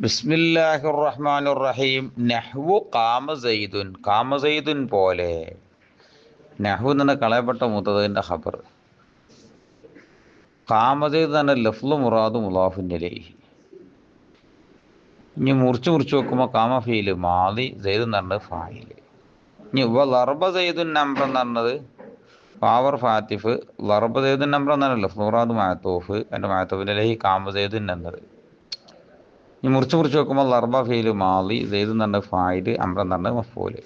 ബിസ്മില്ലാഹിർ റഹ്മാനിർ റഹീം. നഹ്വു കാമസൈദുൻ പോലെ. നഹ്വു എന്ന് കളയപ്പെട്ട മുതദിന്റെ ഖബർ. കാമസൈദ് തന്നെ ലഫ്ളു മുറാദു മുളാഫിൻ ഇലൈഹി. ഇനി മുറിച്ച് നോക്കുമ്പോൾ കാമ ഫീല് മാദി, സൈദ് എന്ന് പറഞ്ഞത് ഫായില്. ഇനി ലർബ സൈദുൻ നംറ എന്ന് പറഞ്ഞത് പവർ ഫാത്തിഫ്. ലർബ സൈദുൻ നംറ എന്ന് പറഞ്ഞാൽ ലഫ്ളു മുറാദു മാത്തൂഫ്. എൻ്റെ മാത്തൂഫിൻ ഇലൈഹി കാമസൈദുൻ എന്നത്. ഈ മുറിച്ച് നോക്കുമ്പോൾ ലർബ ഫീല് മാലി, സെയ്ദ് എന്ന് പറഞ്ഞ ഫായില്, അമ്ര എന്ന് പറഞ്ഞ മഫൂല്.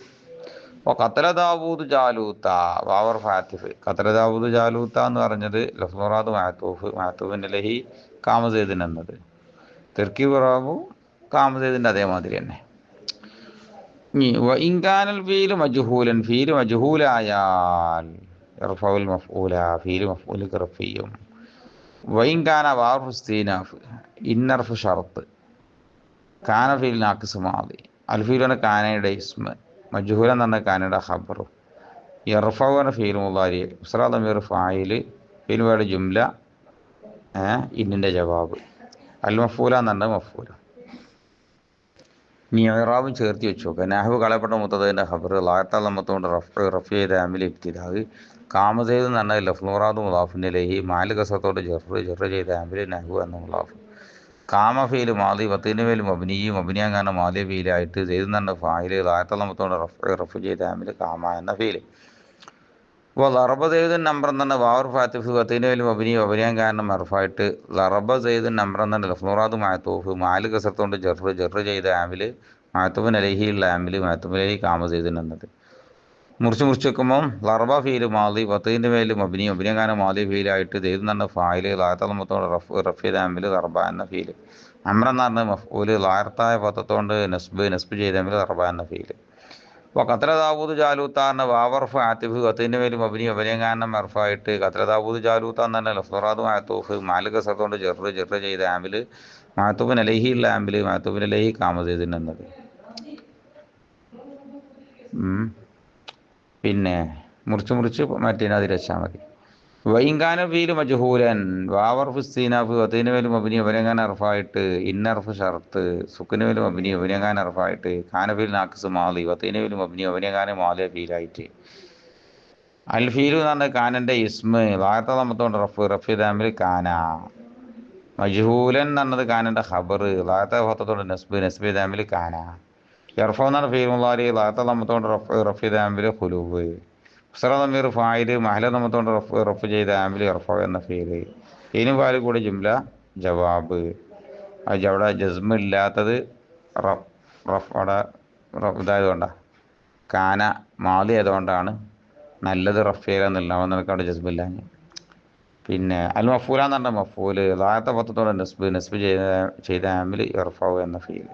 അപ്പോൾ ഖത്തല ദാവൂദ് ജാലൂത്ത വാവർ ഫാത്തിഫ്. ഖത്തല ദാവൂദ് ജാലൂത്ത എന്ന് പറഞ്ഞത് ലഫ്ലുറാദ് മാത്തൂഫിൻ്റെ ലഹി കാമസേദിൻ എന്നത്. തെർക്കീബ് റാബു കാമസേദിൻ്റെ അതേമാതിരി തന്നെ. ഇനി ഇൻകാനൽ ഫീല് മജ്ഹൂലൻ, ഫീല് മജ്ഹൂലായാൽ ഇർഫഉൽ മഫ്ഊല, ഫീല് മഫ്ഊല് റഫിയും. വൈൻകാന വാർഫു ഇസ്തീനാഫ് ഇന്നർഫ് ഷർത്ത്. കാന ഫീൽ നാക്കിസ് മാദി. അൽഫീലാണ് കാനയുടെ ഇസ്മ. മജ്ഹൂല എന്ന് പറഞ്ഞ കാനയുടെ ഖബറും. ഇർഫഉന ഫീൽ മുളാരി. ഉസ്റാ ദമീർ ഫായില്. ഫീൽ വേർഡ് ജുംല, ഇന്നിൻ്റെ ജവാബ്. അൽ മഫൂല എന്ന് പറഞ്ഞ മഫൂല. ഇനി ഇറാബും ചേർത്തി വെച്ചു നോക്കുക. നഹ്വ് കളയപ്പെട്ട മുത്തദിന്റെ ഖബർ ലായത്തല്ലമത്തോണ്ട് റഫ് ചെയ്ത അമിൽ ഇബ്തിദാഹ്. കാമസൈദ് എന്ന് പറഞ്ഞാൽ ലഫ്ലുറാദ് മുളാഫിൻ്റെ ലഹി മാല് കസത്തോട് ജെറ് ചെയ്ത അമിൽ നഹ്വു എന്ന മുളാഫ്. കാമ ഫീല് മാദി വത്തിന് മേൽ മബിനിയും മബിനിയാകാന മാദിയ ഫീലായിട്ട് സെയ്ദ് എന്ന് പറഞ്ഞ ഫായില് ലായത്തല്ലമത്തോണ്ട് റഫ് ചെയ്ത അമിൽ കാമ എന്ന ഫീല്. അപ്പോൾ ലറബ സെയ്ദുൻ നമ്പർ എന്ന് പറഞ്ഞ വാവർ ഫാത്തിഫ് വത്തിന് മേൽ മബിനി മബിനിയാകാന മർഫായിട്ട് ലറബ സെയ്ദുൻ നമ്പർ എന്ന് പറഞ്ഞ ലഫ്ലുറാദ് മാത്തൂഫ് മാല് കസത്തോണ്ട് ജെറ് ചെയ്ത ആമിൽ മാത്തൂബിൻ അലഹിയുള്ള ആമിൽ മാത്തൂബിൻ അലഹി കാമ സെയ്ദുൻ എന്നത്. മുറിച്ച് വെക്കുമ്പം ലർബ ഫീല് മാദി വത്തീൻ്റെ മേൽ മബിനി മബിനിയാകാന മാദി ഫീലായിട്ട് സെയ്ദ് എന്ന് പറഞ്ഞ ഫായില് ലായത്തല്ലമത്തോണ്ട് റഫ് ചെയ്ത ആമിൽ ലർബ എന്ന ഫീല്. അമ്ര എന്ന് പറഞ്ഞ മഫ്ഊല് ലായർത്തായ പത്തത്തോണ്ട് നസ്ബ് ചെയ്ത ആമിൽ ലർബ എന്ന ഫീല്. അപ്പോൾ ഖത്തല ദാവൂദ് ജാലൂത്ത എന്ന വാവർ ഫാത്തിഫ് വത്തീൻ്റെ മേൽ മബിനി മബിനിയാകാന മർഫായിട്ട് ഖത്തല ദാവൂദ് ജാലൂത്ത എന്ന് പറഞ്ഞ ലഫ്ലുറാദ് മാത്തൂഫ് മാല് കസത്തോണ്ട് ജെറ് ചെയ്ത ആമിൽ മാത്തൂബിൻ അലഹിയുള്ള ആമിൽ മാത്തൂബിൻ അലഹി കാമ സെയ്ദുൻ എന്നത്. പിന്നെ മുറിച്ച് മറ്റേനതിൽ വെച്ചാൽ മതി. വൈങ്കാന ഫീല് മജ്ഹൂലൻ വാവർ ഫുസ്തീനാഫ് വത്തീന് മേൽ മബിനി മബിനിയാകാൻ അർഫായിട്ട് ഇന്നർഫ് ഷർത്ത് സുക്കിന് മേൽ മബിനി മബിനിയാകാൻ അർഫായിട്ട് കാന ഫീൽ നാക്കിസ് മാലി വത്തീന് മേൽ മബിനി മബിനിയാകാൻ മാലിയ ഫീലായിട്ട്. അൽ ഫീലു എന്ന് പറഞ്ഞാൽ കാനൻ്റെ ഇസ്മ ലായത്തല്ലമത്തോണ്ട് റഫ് ദാമിൽ കാന. മജ്ഹൂലൻ എന്ന് പറഞ്ഞത് കാനൻ്റെ ഖബർ ലായത്ത ഫത്തത്തോണ്ട് നസ്ബ് ദാമിൽ കാന. ഇർഫഉ എന്ന് പറഞ്ഞ ഫീൽ മുളാരി ലായത്തല്ലമത്തോണ്ട് റഫ് ദാമിൽ ഖുലൂബ്. ഉസ്റാ ദമീർ ഫായില് മഹല നമ്മത്തോണ്ട് റഫ് ചെയ്ത ആമിൽ ഇർഫഉ എന്ന ഫീല്. ഇനി ഫാല് കൂടി ജുംല ജവാബ്. അവിടെ ജസ്മ ഇല്ലാത്തത് അവിടെ ഇതായതുകൊണ്ടാണ്, കാന മാദി ആയതുകൊണ്ടാണ്. നല്ലത് റഫ് ചെയ്യലെന്നില്ല, നിനക്ക് അവിടെ ജസ്മില്ല. പിന്നെ അൽ മഫൂല എന്ന് പറഞ്ഞ മഫൂല് ലായത്ത പത്തത്തോടെ നസ്ബ് ചെയ്ത ആമിൽ ഇർഫഉ എന്ന ഫീല്.